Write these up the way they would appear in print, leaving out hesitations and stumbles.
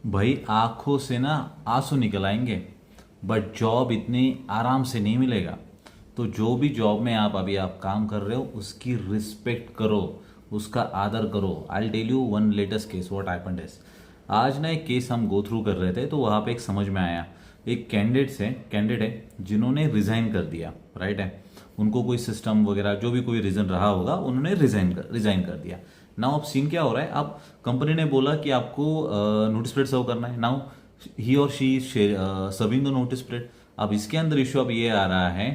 भाई आंखों से ना आंसू निकल आएंगे, बट जॉब इतनी आराम से नहीं मिलेगा। तो जो भी जॉब में आप काम कर रहे हो उसकी रिस्पेक्ट करो, उसका आदर करो। I tell you one latest case what happened is, आज ना एक केस हम गो थ्रू कर रहे थे तो वहाँ पे एक समझ में आया। एक कैंडिडेट है जिन्होंने रिजाइन कर दिया, राइट है। उनको कोई सिस्टम वगैरह जो भी कोई रीजन रहा होगा, उन्होंने रिजाइन कर दिया। नाउ अब सीन क्या हो रहा है, अब कंपनी ने बोला कि आपको नोटिस पीरियड सर्व करना है। नाउ ही और she serving the notice period. अब इसके अंदर इश्यू अब ये आ रहा है,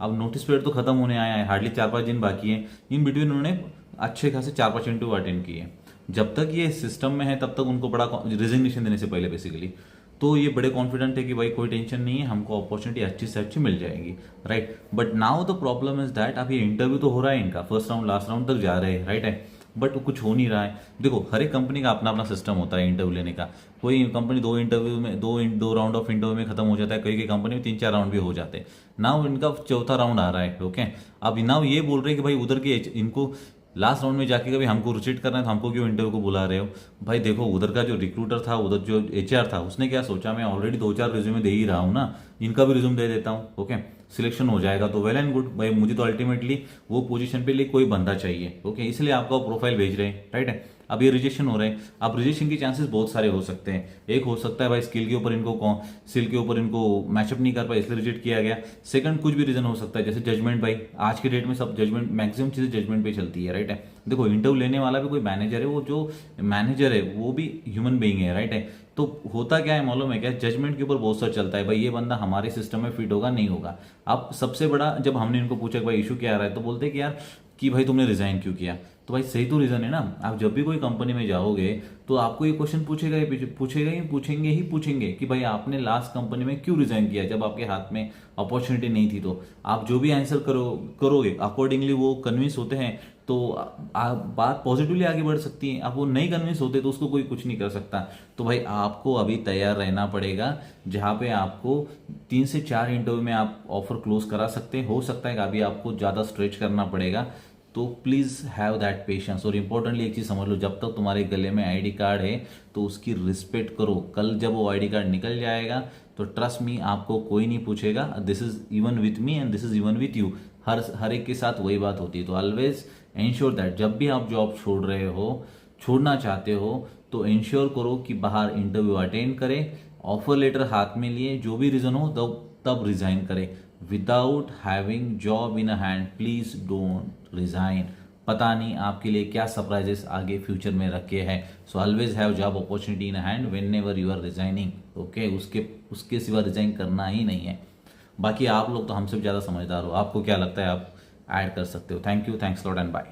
अब नोटिस पीरियड तो खत्म होने आया है, हार्डली 4-5 दिन बाकी है। इन बिटवीन उन्होंने अच्छे खासे 4-5 इंटरव्यू अटेंड किए। जब तक ये सिस्टम में है तब तक उनको बड़ा रिजिग्नेशन देने से पहले बेसिकली तो ये बड़े कॉन्फिडेंट है कि भाई कोई टेंशन नहीं है, हमको अपॉर्चुनिटी अच्छी से अच्छी मिल जाएगी, right. But now the problem is that अब ये इंटरव्यू तो हो रहा है इनका, फर्स्ट राउंड लास्ट राउंड तक जा रहे हैं, राइट है। बट कुछ हो नहीं रहा है। देखो हर एक कंपनी का अपना अपना सिस्टम होता है इंटरव्यू लेने का। कोई कंपनी दो राउंड ऑफ इंटरव्यू में खत्म हो जाता है, कई कंपनी में 3-4 राउंड भी हो जाते हैं। नाउ इनका चौथा राउंड आ रहा है, ओके। अब नाउ ये बोल रहे हैं कि भाई उधर के इनको लास्ट राउंड में जाके कभी हमको रिजेक्ट करना है तो हमको क्यों इंटरव्यू को बुला रहे हो। भाई देखो उधर का जो रिक्रूटर था, उधर जो एचआर था, उसने क्या सोचा, मैं ऑलरेडी 2-4 रिज्यूमे दे ही रहा हूँ ना, इनका भी रिज्यूम दे देता हूँ, ओके। सिलेक्शन हो जाएगा तो वेल एंड गुड। भाई मुझे तो अल्टीमेटली वो पोजीशन पे लिए कोई बंदा चाहिए, ओके, इसलिए आपका प्रोफाइल भेज रहे हैं, राइट है। अब ये रिजेक्शन हो रहे हैं। अब रिजेक्शन के चांसेस बहुत सारे हो सकते हैं। एक हो सकता है भाई स्किल के ऊपर इनको मैचअप नहीं कर पाए इसलिए रिजेक्ट किया गया। सेकंड कुछ भी रीजन हो सकता है, जैसे जजमेंट। भाई आज के डेट में सब जजमेंट, मैक्सिमम चीजें जजमेंट पे चलती है, राइट है। देखो इंटरव्यू लेने वाला भी कोई मैनेजर है, वो जो मैनेजर है वो भी ह्यूमन बीइंग है, राइट है। तो होता क्या है मालूम है क्या, जजमेंट के ऊपर बहुत सा चलता है। भाई ये बंदा हमारे सिस्टम में फिट होगा नहीं होगा। अब सबसे बड़ा, जब हमने इनको पूछा कि भाई इशू क्या आ रहा है, तो बोलते कि यार कि भाई तुमने रिजाइन क्यों किया। तो भाई सही तो रीजन है ना। आप जब भी कोई कंपनी में जाओगे तो आपको ये क्वेश्चन पूछेंगे कि भाई आपने लास्ट कंपनी में क्यों रिजाइन किया, जब आपके हाथ में अपॉर्चुनिटी नहीं थी। तो आप जो भी आंसर करोगे अकॉर्डिंगली वो कन्विंस होते हैं तो आप बात पॉजिटिवली आगे बढ़ सकती है। आप वो नहीं कन्विंस होते तो उसको कोई कुछ नहीं कर सकता। तो भाई आपको अभी तैयार रहना पड़ेगा, जहां पे आपको 3 से 4 इंटरव्यू में आप ऑफर क्लोज करा सकते हैं। हो सकता है कि अभी आपको ज़्यादा स्ट्रेच करना पड़ेगा। तो प्लीज़ हैव दैट पेशेंस। और इंपॉर्टेंटली एक चीज़ समझ लो, जब तक तुम्हारे गले में आईडी कार्ड है तो उसकी रिस्पेक्ट करो। कल जब वो आईडी कार्ड निकल जाएगा तो ट्रस्ट मी, आपको कोई नहीं पूछेगा। This is even with me and this is even with you. हर एक के साथ वही बात होती है। तो ऑलवेज इंश्योर दैट जब भी आप जॉब छोड़ना चाहते हो तो इंश्योर करो कि बाहर इंटरव्यू अटेंड करें, ऑफर लेटर हाथ में लिए, जो भी रीजन हो तब रिजाइन करें। Without having job in hand please don't resign. पता नहीं आपके लिए क्या सरप्राइजेस आगे फ्यूचर में रखे हैं। So always have job opportunity in hand whenever you are resigning, okay. उसके सिवा रिजाइन करना ही नहीं है। बाकी आप लोग तो हमसे भी ज़्यादा समझदार हो, आपको क्या लगता है आप ऐड कर सकते हो। Thank you, thanks lot and bye.